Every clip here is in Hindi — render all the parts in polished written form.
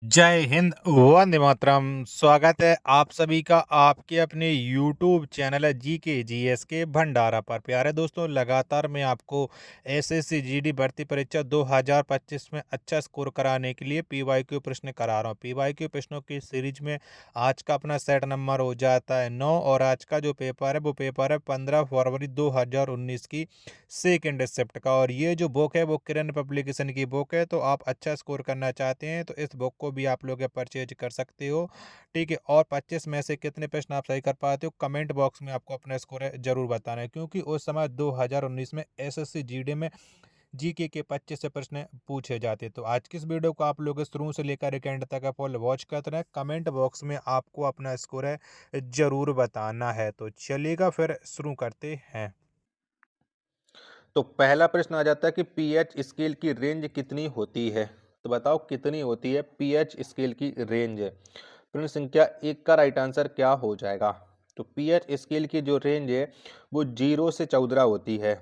जय हिंद, वंदे मातरम। स्वागत है आप सभी का आपके अपने यूट्यूब चैनल है जीके जीएस के भंडारा पर। प्यारे दोस्तों, लगातार मैं आपको एसएससी जीडी भर्ती परीक्षा 2025 में अच्छा स्कोर कराने के लिए पीवाईक्यू प्रश्न करा रहा हूँ। पीवाईक्यू प्रश्नों की सीरीज में आज का अपना सेट नंबर हो जाता है 9 और आज का जो पेपर है वो पेपर है 15 फरवरी 2019 की सेकेंड शिफ्ट का। और ये जो बुक है वो किरण पब्लिकेशन की बुक है, तो आप अच्छा स्कोर करना चाहते हैं तो इस बुक को भी आप लोग परचेज कर सकते हो। ठीक है, और 25 में से कितने प्रश्न आप सही कर पाते हो कमेंट बॉक्स में आपको अपना स्कोर है जरूर बताना है, क्योंकि उस समय 2019 में एसएससी जीडी में जीके के 25 से प्रश्न पूछे जाते। तो आज की इस वीडियो को आप लोग शुरू से लेकर एक एंड तक फुल वॉच करते रहे। कमेंट बॉक्स में आपको अपना स्कोर है जरूर बताना है। तो चलिएगा फिर शुरू करते हैं। तो पहला प्रश्न आ जाता है कि पीएच स्केल की रेंज कितनी होती है। तो बताओ कितनी होती है पीएच स्केल की रेंज। प्रश्न संख्या एक का राइट आंसर क्या हो जाएगा। तो पीएच स्केल की जो रेंज है वो 0 से 14 होती है।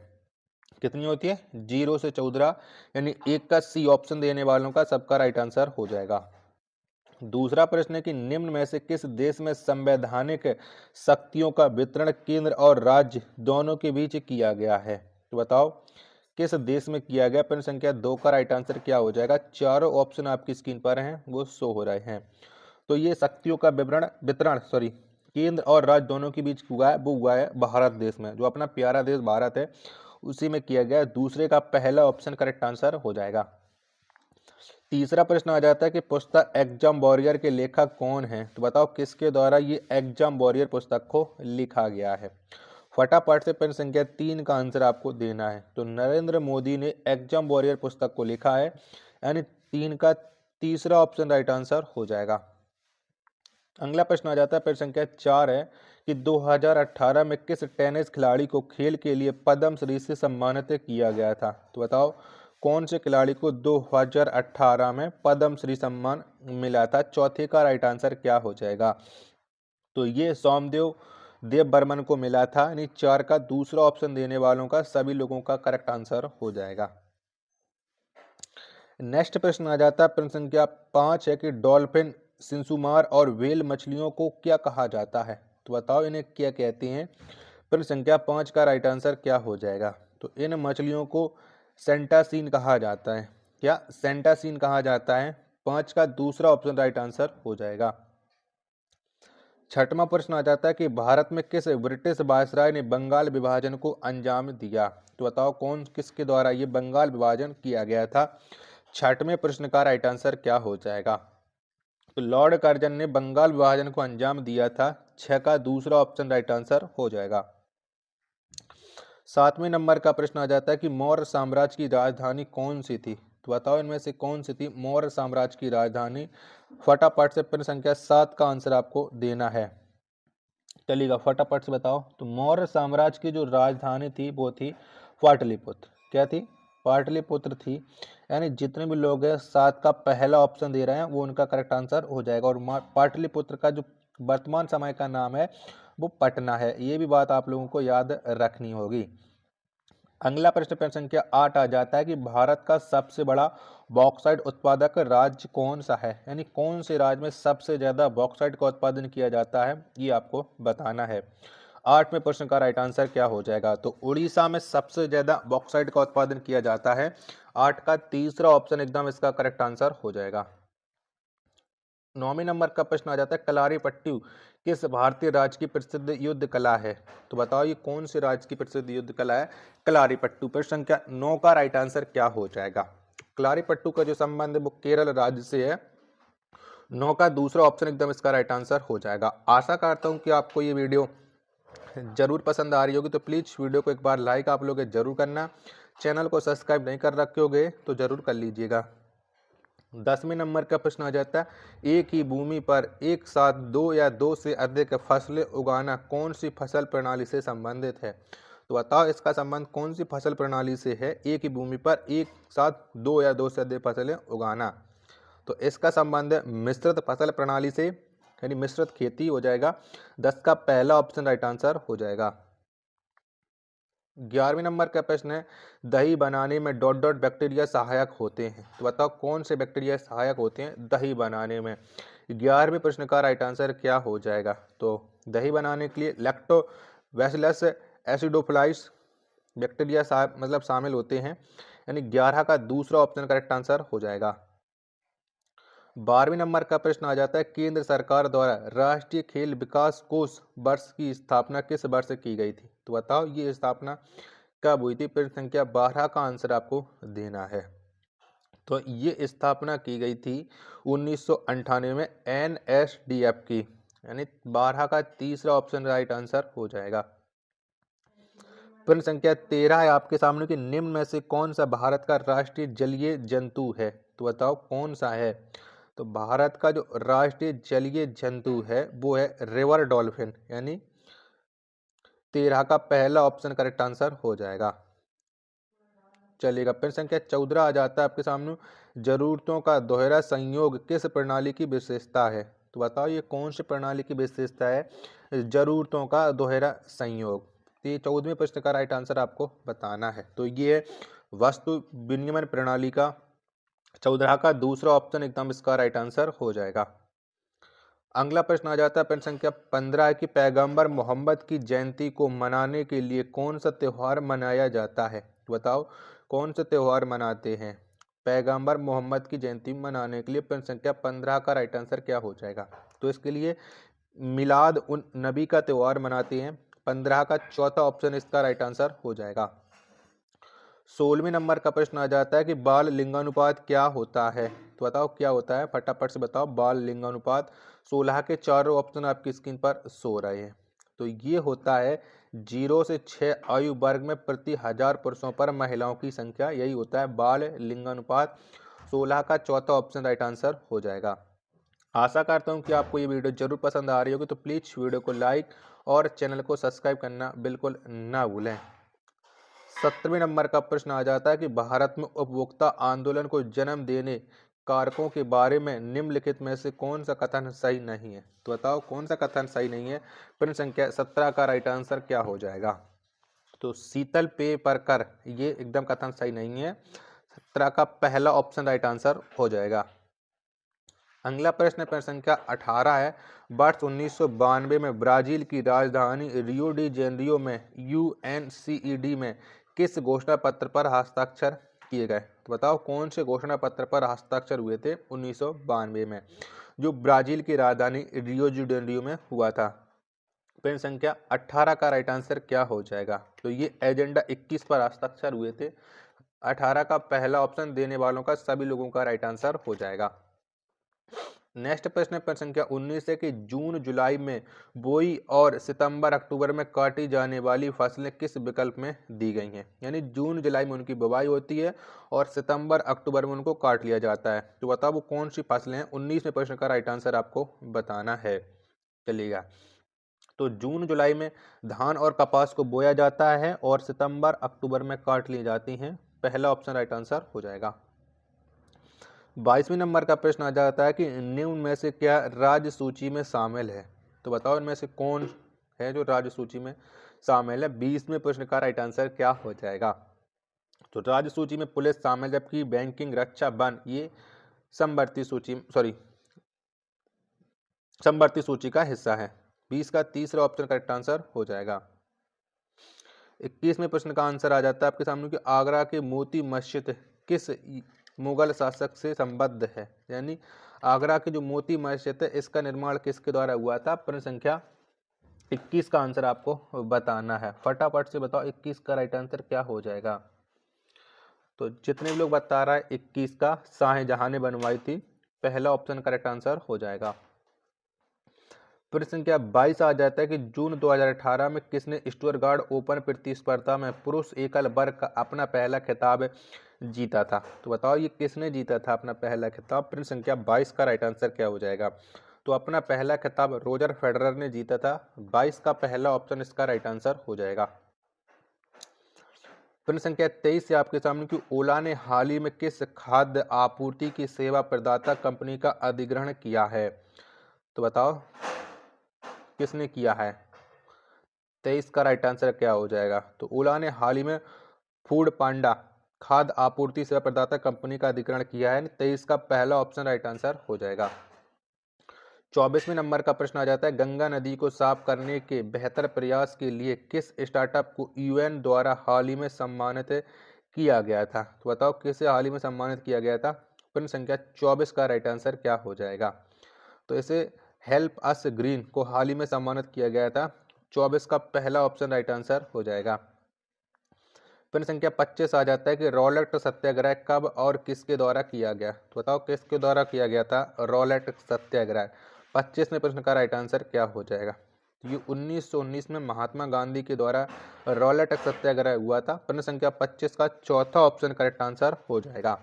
कितनी होती है? 0 से 14, यानी एक का सी ऑप्शन देने वालों का सबका राइट आंसर हो जाएगा। दूसरा प्रश्न है कि निम्न में से किस देश में संवैधानिक शक्तियों का वितरण केंद्र और राज्य दोनों के बीच किया गया है। तो बताओ किस देश में किया गया। प्रश्न संख्या 2 का राइट आंसर क्या हो जाएगा। चारों ऑप्शन आपकी स्क्रीन पर हैं, वो शो हो रहे हैं। तो ये शक्तियों का वितरण केंद्र और राज्य दोनों के बीच हुआ है, वो हुआ है भारत देश में। जो अपना प्यारा देश भारत है उसी में किया गया है। दूसरे का पहला ऑप्शन करेक्ट आंसर हो जाएगा। तीसरा प्रश्न आ जाता है कि पुस्तक एग्जाम वॉरियर के लेखक कौन हैं। तो बताओ किसके द्वारा ये एग्जाम वॉरियर पुस्तक को लिखा गया है। फटाफट से प्रश्न संख्या 3 का आंसर आपको देना है। तो नरेंद्र मोदी ने एग्जाम वॉरियर पुस्तक को लिखा है, यानी 3 का तीसरा ऑप्शन राइट आंसर हो जाएगा। अगला प्रश्न आ जाता है, प्रश्न संख्या 4 है कि 2018 में किस टेनिस खिलाड़ी को खेल के लिए पद्मश्री से सम्मानित किया गया था। तो बताओ कौन से खिलाड़ी को 2018 में पद्मश्री सम्मान मिला था। चौथे का राइट आंसर क्या हो जाएगा। तो ये सोमदेव देव बर्मन को मिला था, यानी 4 का दूसरा ऑप्शन देने वालों का सभी लोगों का करेक्ट आंसर हो जाएगा। नेक्स्ट प्रश्न आ जाता है, प्रश्न संख्या 5 है कि डॉल्फिन, सिंसुमार और व्हेल मछलियों को क्या कहा जाता है। तो बताओ इन्हें क्या कहते हैं। प्रश्न संख्या 5 का राइट आंसर क्या हो जाएगा। तो इन मछलियों को सेंटासीन कहा जाता है। क्या सेंटासीन कहा जाता है। 5 का दूसरा ऑप्शन राइट आंसर हो जाएगा। छठवां प्रश्न आ जाता है कि भारत में किस ब्रिटिश वायसराय ने बंगाल विभाजन को अंजाम दिया। तो बताओ कौन किसके द्वारा ये बंगाल विभाजन किया गया था। छठवें प्रश्न का राइट आंसर क्या हो जाएगा। तो लॉर्ड कर्जन ने बंगाल विभाजन को अंजाम दिया था। 6 का दूसरा ऑप्शन राइट आंसर हो जाएगा। 7वें नंबर का प्रश्न आ जाता है कि मौर्य साम्राज्य की राजधानी कौन सी थी। तो बताओ इनमें से कौन सी थी मौर्य साम्राज्य की राजधानी। फटाफट से प्रश्न संख्या 7 का आंसर आपको देना है। चलिएगा फटाफट से बताओ। तो मौर्य साम्राज्य की जो राजधानी थी वो थी पाटलिपुत्र। क्या थी? पाटलिपुत्र थी। यानी जितने भी लोग हैं 7 का पहला ऑप्शन दे रहे हैं वो उनका करेक्ट आंसर हो जाएगा। और पाटलिपुत्र का जो वर्तमान समय का नाम है वो पटना है। ये भी बात आप लोगों को याद रखनी होगी। अगला प्रश्न प्रश्न संख्या 8 आ जाता है कि भारत का सबसे बड़ा बॉक्साइट उत्पादक राज्य कौन सा है। यानी कौन से राज्य में सबसे ज्यादा बॉक्साइट का उत्पादन किया जाता है, ये आपको बताना है। 8वें प्रश्न का राइट आंसर क्या हो जाएगा। तो उड़ीसा में सबसे ज्यादा बॉक्साइट का उत्पादन किया जाता है। 8 का तीसरा ऑप्शन एकदम इसका करेक्ट आंसर हो जाएगा। 9वें नंबर का प्रश्न आ जाता है कलारी पट्टू किस भारतीय राज्य की प्रसिद्ध युद्ध कला है। तो बताओ ये कौन से राज्य की प्रसिद्ध युद्ध कला है कलारी पट्टू। प्रश्न संख्या 9 का राइट आंसर क्या हो जाएगा। कलारी पट्टू का जो संबंध है वो केरल राज्य से है। 9 का दूसरा ऑप्शन एकदम इसका राइट आंसर हो जाएगा। आशा करता हूँ कि आपको ये वीडियो जरूर पसंद आ रही होगी। तो प्लीज वीडियो को एक बार लाइक आप लोग जरूर करना। चैनल को सब्सक्राइब नहीं कर रखे होगे तो जरूर कर लीजिएगा। 10वें नंबर का प्रश्न आ जाता है एक ही भूमि पर एक साथ दो या दो से अधिक फसलें उगाना कौन सी फसल प्रणाली से संबंधित है। तो बताओ इसका संबंध कौन सी फसल प्रणाली से है। एक ही भूमि पर एक साथ दो या दो से अधिक फसलें उगाना। तो इसका संबंध है मिश्रित फसल प्रणाली से, यानी मिश्रित खेती हो जाएगा। 10 का पहला ऑप्शन राइट आंसर हो जाएगा। 11वें नंबर का प्रश्न है, दही बनाने में डॉट डॉट बैक्टीरिया सहायक होते हैं। तो बताओ कौन से बैक्टीरिया सहायक होते हैं दही बनाने में। 11वें प्रश्न का राइट आंसर क्या हो जाएगा। तो दही बनाने के लिए लैक्टोबैसिलस एसिडोफिलाइस बैक्टीरिया शामिल होते हैं, यानी 11 का दूसरा ऑप्शन करेक्ट आंसर हो जाएगा। 12वें नंबर का प्रश्न आ जाता है, केंद्र सरकार द्वारा राष्ट्रीय खेल विकास कोष वर्ष की स्थापना किस वर्ष की गई थी। तो बताओ ये स्थापना कब हुई थी। प्रश्न संख्या 12 का आंसर आपको देना है। तो ये स्थापना की गई थी 1998 में NSDF की, यानी 12 का तीसरा ऑप्शन राइट आंसर हो जाएगा। प्रश्न संख्या 13 है आपके सामने कि निम्न में से कौन सा भारत का राष्ट्रीय जलीय जंतु है। तो बताओ कौन सा है। तो भारत का जो राष्ट्रीय जलीय जंतु है वो है रिवर डॉल्फिन, यानी 13 का पहला ऑप्शन करेक्ट आंसर हो जाएगा। चलिएगा, प्रश्न संख्या 14 आ जाता है आपके सामने, जरूरतों का दोहरा संयोग किस प्रणाली की विशेषता है। तो बताओ ये कौन सी प्रणाली की विशेषता है, जरूरतों का दोहरा संयोग। तो ये 14वें प्रश्न का राइट आंसर आपको बताना है। तो ये वस्तु विनिमय प्रणाली का 14 का दूसरा ऑप्शन एकदम इसका राइट आंसर हो जाएगा। अगला प्रश्न आ जाता है प्रश्न संख्या 15 कि पैगंबर मोहम्मद की जयंती को मनाने के लिए कौन सा त्यौहार मनाया जाता है। तो बताओ कौन सा त्यौहार मनाते हैं पैगंबर मोहम्मद की जयंती मनाने के लिए। प्रश्न संख्या 15 का राइट आंसर क्या हो जाएगा। तो इसके लिए मिलाद उन नबी का त्यौहार मनाते हैं। 15 का चौथा ऑप्शन इसका राइट आंसर हो जाएगा। 16वें नंबर का प्रश्न आ जाता है कि बाल लिंगानुपात क्या होता है। तो बताओ क्या होता है, फटाफट से बताओ बाल लिंगानुपात। 16 के चारों ऑप्शन आपकी स्क्रीन पर सो रहे हैं। तो ये होता है 0 से 6 आयु वर्ग में प्रति 1000 पुरुषों पर महिलाओं की संख्या, यही होता है बाल लिंगानुपात। 16 का चौथा ऑप्शन राइट आंसर हो जाएगा। आशा करता हूँ कि आपको ये वीडियो जरूर पसंद आ रही होगी। तो प्लीज़ वीडियो को लाइक और चैनल को सब्सक्राइब करना बिल्कुल ना भूलें। 17वें नंबर का प्रश्न आ जाता है कि भारत में उपभोक्ता आंदोलन को जन्म देने कारकों के बारे में निम्नलिखित में से कौन सा कथन सही नहीं है। तो बताओ कौन सा कथन सही नहीं है। प्रश्न संख्या 17 का राइट आंसर क्या हो जाएगा। तो शीतल पेय पर कर, ये एकदम कथन सही नहीं है। 17 का पहला ऑप्शन राइट आंसर हो जाएगा। अगला प्रश्न प्रश्न संख्या 18 है, वर्ष 1992 में ब्राजील की राजधानी रियो डी जेनेरियो में UNCED में किस घोषणा पत्र पर हस्ताक्षर किए गए। तो बताओ कौन से घोषणा पत्र पर हस्ताक्षर हुए थे 1992 में, जो ब्राजील की राजधानी रियो डी जेनेरियो में हुआ था। प्रश्न संख्या 18 का राइट आंसर क्या हो जाएगा। तो ये एजेंडा 21 पर हस्ताक्षर हुए थे। 18 का पहला ऑप्शन देने वालों का सभी लोगों का राइट आंसर हो जाएगा। नेक्स्ट प्रश्न प्रश्न संख्या 19 है कि जून जुलाई में बोई और सितंबर अक्टूबर में काटी जाने वाली फसलें किस विकल्प में दी गई हैं। यानी जून जुलाई में उनकी बुवाई होती है और सितंबर अक्टूबर में उनको काट लिया जाता है। तो बताओ वो कौन सी फसलें हैं। 19वें प्रश्न का राइट आंसर आपको बताना है। चलिएगा, तो जून जुलाई में धान और कपास को बोया जाता है और सितंबर अक्टूबर में काट ली जाती हैं। पहला ऑप्शन राइट आंसर हो जाएगा। 22वें नंबर का प्रश्न आ जाता है कि निम्न में से क्या राज्य सूची में शामिल है। तो बताओ इनमें से कौन है जो राज्य सूची में शामिल है। 20वें प्रश्न का राइट आंसर क्या हो जाएगा। तो राज्य सूची में पुलिस शामिल, जबकि बैंकिंग, रक्षा, वन ये समवर्ती सूची का हिस्सा है। 20 का तीसरा ऑप्शन करेक्ट आंसर हो जाएगा। 21वें प्रश्न का आंसर आ जाता है आपके सामने कि आगरा के मोती मस्जिद किस मुगल शासक से संबद्ध है। यानी आगरा की जो मोती मस्जिद है इसका निर्माण किसके द्वारा हुआ था। प्रश्न संख्या 21 का आंसर आपको बताना है। फटाफट से बताओ 21 का राइट आंसर क्या हो जाएगा। तो जितने भी लोग बता रहा है 21 का शाहजहां ने बनवाई थी। पहला ऑप्शन करेक्ट आंसर हो जाएगा। प्रश्न संख्या 22 आ जाता है कि जून 2018 में किसने स्टुअरगार्ड ओपन प्रतिस्पर्धा में पुरुष एकल वर्ग का अपना पहला खिताब जीता था। तो बताओ ये किसने जीता था अपना पहला खिताब। प्रश्न संख्या 22 का राइट आंसर क्या हो जाएगा। तो अपना पहला खिताब रोजर फेडरर ने जीता था। 22 का पहला ऑप्शन इसका राइट आंसर हो जाएगा। प्रश्न संख्या 23 से आपके सामने कि ओला ने हाल ही में किस खाद्य आपूर्ति की सेवा प्रदाता कंपनी का अधिग्रहण किया है। तो बताओ किसने किया है। 23 का राइट आंसर क्या हो जाएगा? तो ओला ने हाल ही में फूड पांडा खाद्य आपूर्ति सेवा प्रदाता कंपनी का अधिग्रहण किया है। 23 का पहला ऑप्शन राइट आंसर हो जाएगा। 24वें नंबर का प्रश्न आ जाता है, गंगा नदी को साफ करने के बेहतर प्रयास के लिए किस स्टार्टअप को यूएन द्वारा हाल ही में सम्मानित किया गया था? तो बताओ किसे हाल ही में सम्मानित किया गया था? प्रश्न संख्या 24 का राइट आंसर क्या हो जाएगा? तो इसे हेल्प अस ग्रीन को हाल ही में सम्मानित किया गया था। 24 का पहला ऑप्शन राइट आंसर हो जाएगा। प्रश्न संख्या 25 आ जाता है कि रॉलेट सत्याग्रह कब और किसके द्वारा किया गया? तो बताओ किसके द्वारा किया गया था रॉलेट सत्याग्रह? 25वें प्रश्न का राइट आंसर क्या हो जाएगा? ये 1919 में महात्मा गांधी के द्वारा रॉलेट सत्याग्रह हुआ था। प्रश्न संख्या 25 का चौथा ऑप्शन करेक्ट आंसर हो जाएगा।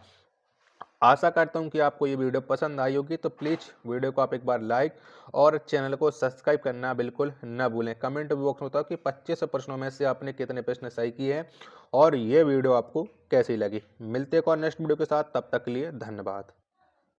आशा करता हूं कि आपको ये वीडियो पसंद आई होगी, तो प्लीज़ वीडियो को आप एक बार लाइक और चैनल को सब्सक्राइब करना बिल्कुल न भूलें। कमेंट बॉक्स में बताओ कि 25 प्रश्नों में से आपने कितने प्रश्न सही किए हैं और ये वीडियो आपको कैसी लगी। मिलते हैं और नेक्स्ट वीडियो के साथ, तब तक के लिए धन्यवाद।